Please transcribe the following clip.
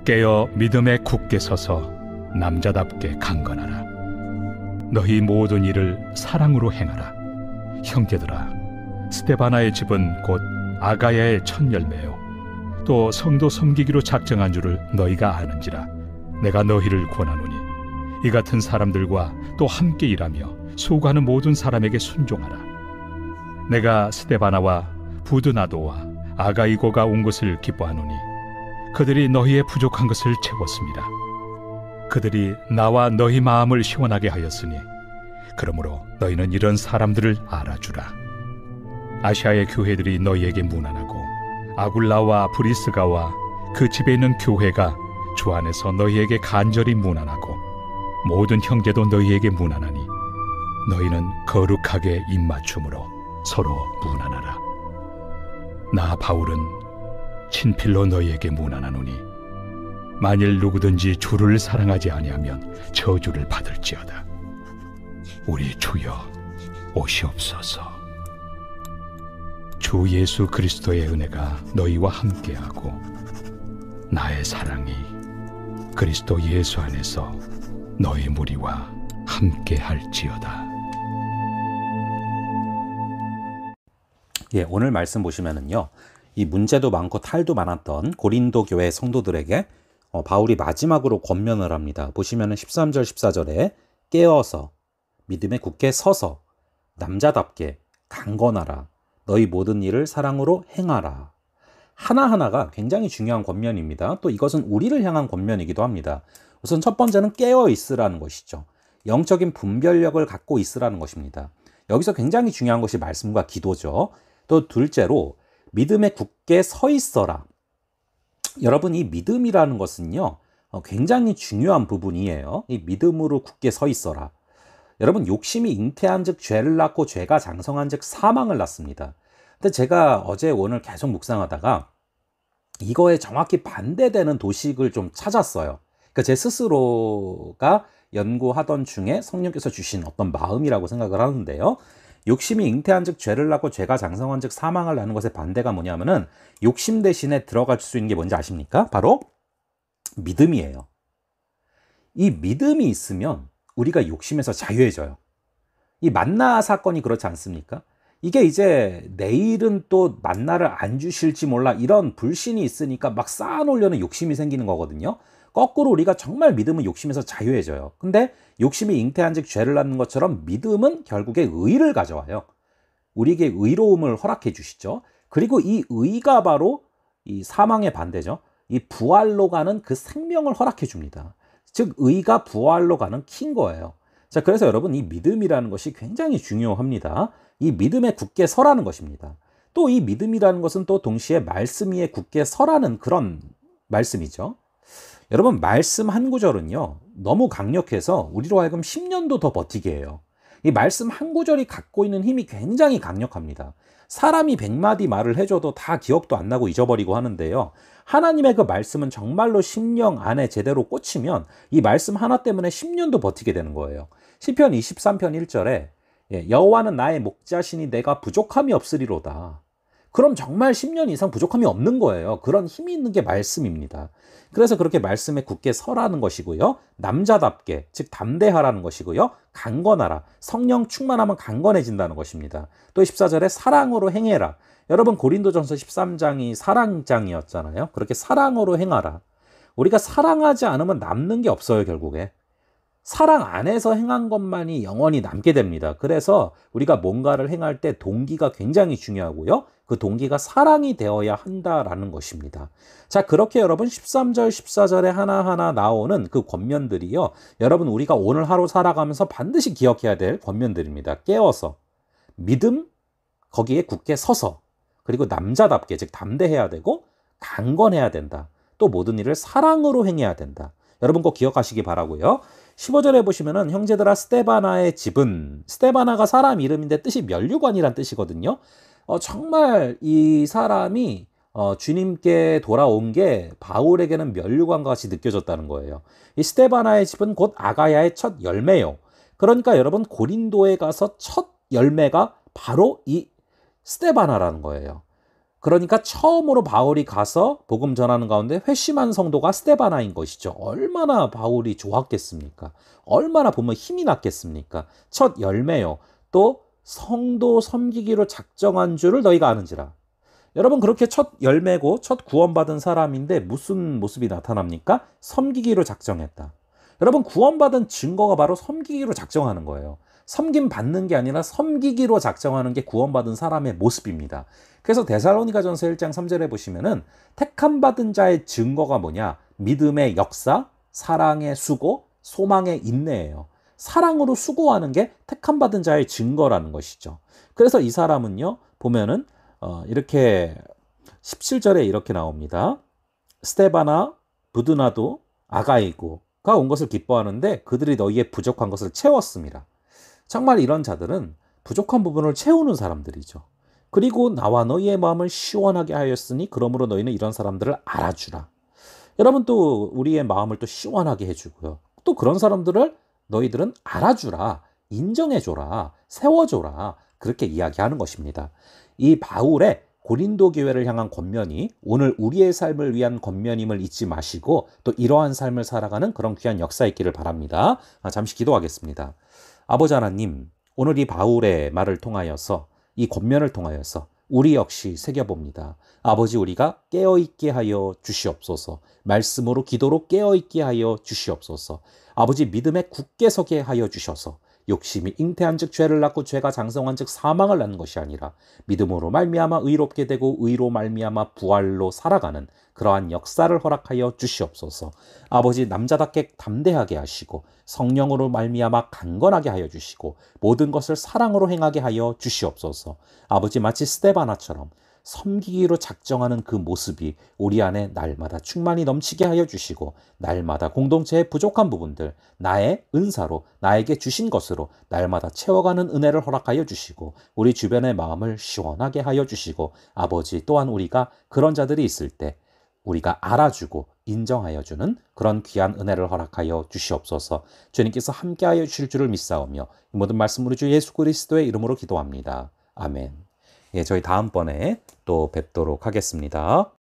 깨어 믿음에 굳게 서서 남자답게 강건하라. 너희 모든 일을 사랑으로 행하라. 형제들아, 스데바나의 집은 곧 아가야의 첫 열매요 또 성도 섬기기로 작정한 줄을 너희가 아는지라. 내가 너희를 권하노니 이 같은 사람들과 또 함께 일하며 수고하는 모든 사람에게 순종하라. 내가 스데바나와 부드나도와 아가이고가 온 것을 기뻐하노니 그들이 너희의 부족한 것을 채웠습니다. 그들이 나와 너희 마음을 시원하게 하였으니 그러므로 너희는 이런 사람들을 알아주라. 아시아의 교회들이 너희에게 문안하고 아굴라와 브리스가와 그 집에 있는 교회가 주 안에서 너희에게 간절히 문안하고 모든 형제도 너희에게 문안하니 너희는 거룩하게 입맞춤으로 서로 문안하라. 나 바울은 친필로 너희에게 문안하노니 만일 누구든지 주를 사랑하지 아니하면 저주를 받을지어다. 우리 주여 오시옵소서. 주 예수 그리스도의 은혜가 너희와 함께하고 나의 사랑이 그리스도 예수 안에서 너희 무리와 함께할지어다. 오늘 말씀 보시면은요, 이 문제도 많고 탈도 많았던 고린도 교회 성도들에게 바울이 마지막으로 권면을 합니다. 보시면은 13절 14절에 깨어서 믿음에 굳게 서서 남자답게 강건하라. 너희 모든 일을 사랑으로 행하라. 하나하나가 굉장히 중요한 권면입니다. 또 이것은 우리를 향한 권면이기도 합니다. 우선 첫 번째는 깨어 있으라는 것이죠. 영적인 분별력을 갖고 있으라는 것입니다. 여기서 굉장히 중요한 것이 말씀과 기도죠. 또 둘째로 믿음에 굳게 서 있어라. 여러분, 이 믿음이라는 것은요, 굉장히 중요한 부분이에요. 이 믿음으로 굳게 서 있어라. 여러분, 욕심이 잉태한 즉 죄를 낳고 죄가 장성한 즉 사망을 낳습니다. 근데 제가 어제 오늘 계속 묵상하다가 이거에 정확히 반대되는 도식을 좀 찾았어요. 그러니까 제 스스로가 연구하던 중에 성령께서 주신 어떤 마음이라고 생각을 하는데요. 욕심이 잉태한 즉 죄를 낳고 죄가 장성한 즉 사망을 낳는 것의 반대가 뭐냐면은 욕심 대신에 들어갈 수 있는 게 뭔지 아십니까? 바로 믿음이에요. 이 믿음이 있으면 우리가 욕심에서 자유해져요. 이 만나 사건이 그렇지 않습니까? 이게 이제 내일은 또 만나를 안 주실지 몰라 이런 불신이 있으니까 막 쌓아놓으려는 욕심이 생기는 거거든요. 거꾸로 우리가 정말 믿음은 욕심에서 자유해져요. 근데 욕심이 잉태한 즉 죄를 낳는 것처럼 믿음은 결국에 의를 가져와요. 우리에게 의로움을 허락해 주시죠. 그리고 이 의가 바로 이 사망의 반대죠. 이 부활로 가는 그 생명을 허락해 줍니다. 즉 의가 부활로 가는 키인 거예요. 자, 그래서 여러분, 이 믿음이라는 것이 굉장히 중요합니다. 이 믿음에 굳게 서라는 것입니다. 또 이 믿음이라는 것은 또 동시에 말씀 위에 굳게 서라는 그런 말씀이죠. 여러분, 말씀 한 구절은요, 너무 강력해서 우리로 하여금 10년도 더 버티게 해요. 이 말씀 한 구절이 갖고 있는 힘이 굉장히 강력합니다. 사람이 100마디 말을 해줘도 다 기억도 안 나고 잊어버리고 하는데요. 하나님의 그 말씀은 정말로 심령 안에 제대로 꽂히면 이 말씀 하나 때문에 10년도 버티게 되는 거예요. 시편 23편 1절에 여호와는 나의 목자시니 내가 부족함이 없으리로다. 그럼 정말 10년 이상 부족함이 없는 거예요. 그런 힘이 있는 게 말씀입니다. 그래서 그렇게 말씀에 굳게 서라는 것이고요. 남자답게, 즉 담대하라는 것이고요. 강건하라. 성령 충만하면 강건해진다는 것입니다. 또 14절에 사랑으로 행해라. 여러분, 고린도전서 13장이 사랑장이었잖아요. 그렇게 사랑으로 행하라. 우리가 사랑하지 않으면 남는 게 없어요, 결국에. 사랑 안에서 행한 것만이 영원히 남게 됩니다. 그래서 우리가 뭔가를 행할 때 동기가 굉장히 중요하고요. 그 동기가 사랑이 되어야 한다라는 것입니다. 자, 그렇게 여러분 13절, 14절에 하나하나 나오는 그 권면들이요. 여러분, 우리가 오늘 하루 살아가면서 반드시 기억해야 될 권면들입니다. 깨어서, 믿음, 거기에 굳게 서서, 그리고 남자답게, 즉 담대해야 되고 강건해야 된다. 또 모든 일을 사랑으로 행해야 된다. 여러분 꼭 기억하시기 바라고요. 15절에 보시면은 형제들아 스데바나의 집은, 스데바나가 사람 이름인데 뜻이 면류관이란 뜻이거든요. 정말 이 사람이 주님께 돌아온 게 바울에게는 면류관과 같이 느껴졌다는 거예요. 이 스데바나의 집은 곧 아가야의 첫 열매요. 그러니까 여러분, 고린도에 가서 첫 열매가 바로 이 스데바나라는 거예요. 그러니까 처음으로 바울이 가서 복음 전하는 가운데 회심한 성도가 스데바나인 것이죠. 얼마나 바울이 좋았겠습니까? 얼마나 보면 힘이 났겠습니까? 첫 열매요. 또 성도 섬기기로 작정한 줄을 너희가 아는지라. 여러분, 그렇게 첫 열매고 첫 구원받은 사람인데 무슨 모습이 나타납니까? 섬기기로 작정했다. 여러분, 구원받은 증거가 바로 섬기기로 작정하는 거예요. 섬김 받는 게 아니라 섬기기로 작정하는 게 구원받은 사람의 모습입니다. 그래서 데살로니가전서 1장 3절에 보시면은 택함 받은 자의 증거가 뭐냐? 믿음의 역사, 사랑의 수고, 소망의 인내예요. 사랑으로 수고하는 게 택함 받은 자의 증거라는 것이죠. 그래서 이 사람은요, 보면은 이렇게 17절에 이렇게 나옵니다. 스데바나, 부드나도, 아가이고가 온 것을 기뻐하는데 그들이 너희의 부족한 것을 채웠습니다. 정말 이런 자들은 부족한 부분을 채우는 사람들이죠. 그리고 나와 너희의 마음을 시원하게 하였으니 그러므로 너희는 이런 사람들을 알아주라. 여러분, 또 우리의 마음을 또 시원하게 해주고요. 또 그런 사람들을 너희들은 알아주라, 인정해줘라, 세워줘라, 그렇게 이야기하는 것입니다. 이 바울의 고린도 교회를 향한 권면이 오늘 우리의 삶을 위한 권면임을 잊지 마시고 또 이러한 삶을 살아가는 그런 귀한 역사 있기를 바랍니다. 잠시 기도하겠습니다. 아버지 하나님, 오늘 이 바울의 말을 통하여서, 이 권면을 통하여서 우리 역시 새겨봅니다. 아버지, 우리가 깨어있게 하여 주시옵소서. 말씀으로 기도로 깨어있게 하여 주시옵소서. 아버지, 믿음에 굳게 서게 하여 주셔서 욕심이 잉태한 즉 죄를 낳고 죄가 장성한 즉 사망을 낳는 것이 아니라 믿음으로 말미암아 의롭게 되고 의로 말미암아 부활로 살아가는 그러한 역사를 허락하여 주시옵소서. 아버지, 남자답게 담대하게 하시고 성령으로 말미암아 강건하게 하여 주시고 모든 것을 사랑으로 행하게 하여 주시옵소서. 아버지, 마치 스데바나처럼 섬기기로 작정하는 그 모습이 우리 안에 날마다 충만히 넘치게 하여 주시고 날마다 공동체의 부족한 부분들 나의 은사로 나에게 주신 것으로 날마다 채워가는 은혜를 허락하여 주시고 우리 주변의 마음을 시원하게 하여 주시고 아버지, 또한 우리가 그런 자들이 있을 때 우리가 알아주고 인정하여 주는 그런 귀한 은혜를 허락하여 주시옵소서. 주님께서 함께하여 주실 줄을 믿사오며 이 모든 말씀 우리 주 예수 그리스도의 이름으로 기도합니다. 아멘. 예, 저희 다음번에 또 뵙도록 하겠습니다.